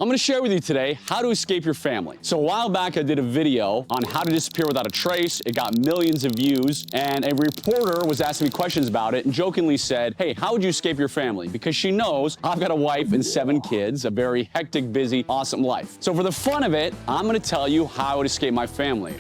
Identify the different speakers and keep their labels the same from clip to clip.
Speaker 1: I'm gonna share with you today how to escape your family. So a while back, I did a video on how to disappear without a trace. It got millions of views, and a reporter was asking me questions about it and jokingly said, hey, how would you escape your family? Because she knows I've got a wife and 7 kids, a very hectic, busy, awesome life. So for the fun of it, I'm gonna tell you how I would escape my family.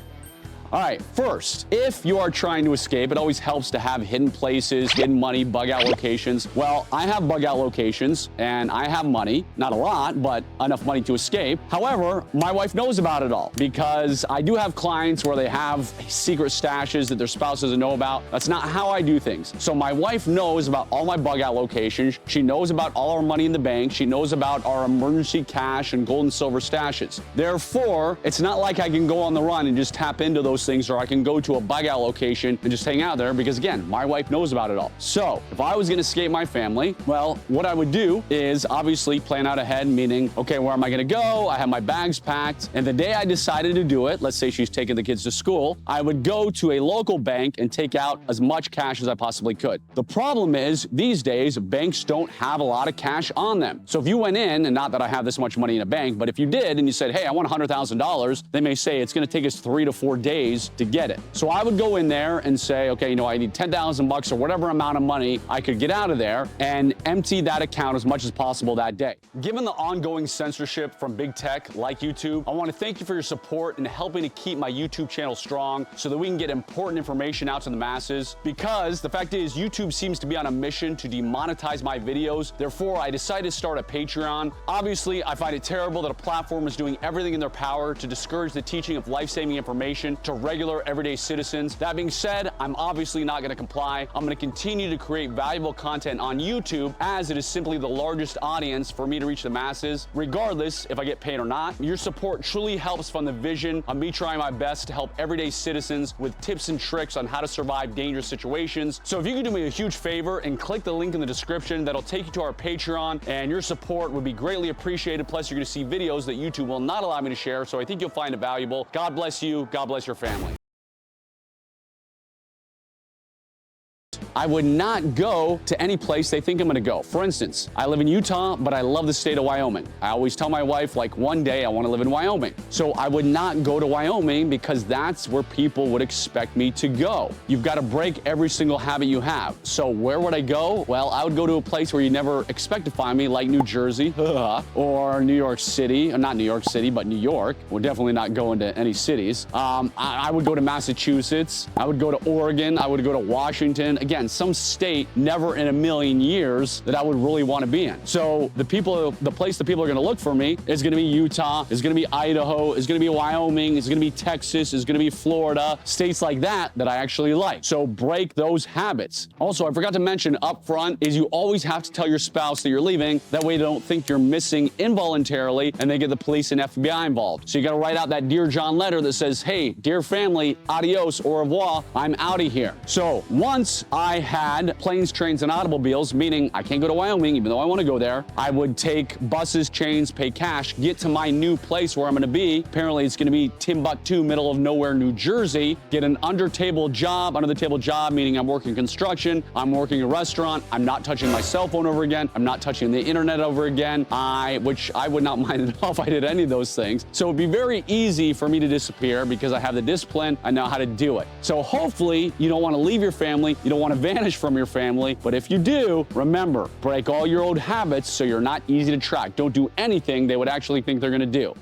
Speaker 1: All right, first, if you are trying to escape, it always helps to have hidden places, hidden money, bug out locations. Well, I have bug out locations and I have money, not a lot, but enough money to escape. However, my wife knows about it all because I do have clients where they have secret stashes that their spouse doesn't know about. That's not how I do things. So my wife knows about all my bug out locations. She knows about all our money in the bank. She knows about our emergency cash and gold and silver stashes. Therefore, it's not like I can go on the run and just tap into those things, or I can go to a bug out location and just hang out there because, again, my wife knows about it all. So if I was going to escape my family, well, what I would do is obviously plan out ahead, meaning, okay, where am I going to go? I have my bags packed. And the day I decided to do it, let's say she's taking the kids to school, I would go to a local bank and take out as much cash as I possibly could. The problem is these days, banks don't have a lot of cash on them. So if you went in, and not that I have this much money in a bank, but if you did and you said, hey, I want $100,000, they may say it's going to take us 3 to 4 days to get it. So I would go in there and say, okay, you know, I need 10,000 bucks or whatever amount of money I could get out of there and empty that account as much as possible that day. Given the ongoing censorship from big tech like YouTube, I want to thank you for your support in helping to keep my YouTube channel strong so that we can get important information out to the masses, because the fact is YouTube seems to be on a mission to demonetize my videos. Therefore, I decided to start a Patreon. Obviously, I find it terrible that a platform is doing everything in their power to discourage the teaching of life-saving information to regular everyday citizens. That being said, I'm obviously not going to comply. I'm going to continue to create valuable content on YouTube, as it is simply the largest audience for me to reach the masses, regardless if I get paid or not. Your support truly helps fund the vision of me trying my best to help everyday citizens with tips and tricks on how to survive dangerous situations. So if you could do me a huge favor and click the link in the description, that'll take you to our Patreon, and your support would be greatly appreciated. Plus, you're going to see videos that YouTube will not allow me to share, so I think you'll find it valuable. God bless you. God bless your family. I would not go to any place they think I'm gonna go. For instance, I live in Utah, but I love the state of Wyoming. I always tell my wife, like, one day I wanna live in Wyoming. So I would not go to Wyoming because that's where people would expect me to go. You've gotta break every single habit you have. So where would I go? Well, I would go to a place where you never expect to find me, like New Jersey, or New York City, or not New York City, but New York. We're definitely not going to any cities. I would go to Massachusetts. I would go to Oregon. I would go to Washington. Again, some state never in a million years that I would really want to be in. So the place that people are going to look for me is going to be Utah, is going to be Idaho, is going to be Wyoming, is going to be Texas, is going to be Florida, states like that I actually like. So break those habits. Also, I forgot to mention up front is you always have to tell your spouse that you're leaving. That way they don't think you're missing involuntarily and they get the police and FBI involved. So you got to write out that Dear John letter that says, hey, dear family, adios, au revoir, I'm out of here. So once I had planes, trains, and automobiles, meaning I can't go to Wyoming, even though I want to go there. I would take buses, trains, pay cash, get to my new place where I'm going to be. Apparently, it's going to be Timbuktu, middle of nowhere, New Jersey. Get an under the table job, meaning I'm working construction, I'm working a restaurant, I'm not touching my cell phone over again, I'm not touching the internet over again, which I would not mind at all if I did any of those things. So it'd be very easy for me to disappear because I have the discipline, I know how to do it. So hopefully, you don't want to leave your family, you don't want to vanish from your family, but if you do, remember, break all your old habits so you're not easy to track. Don't do anything they would actually think they're going to do.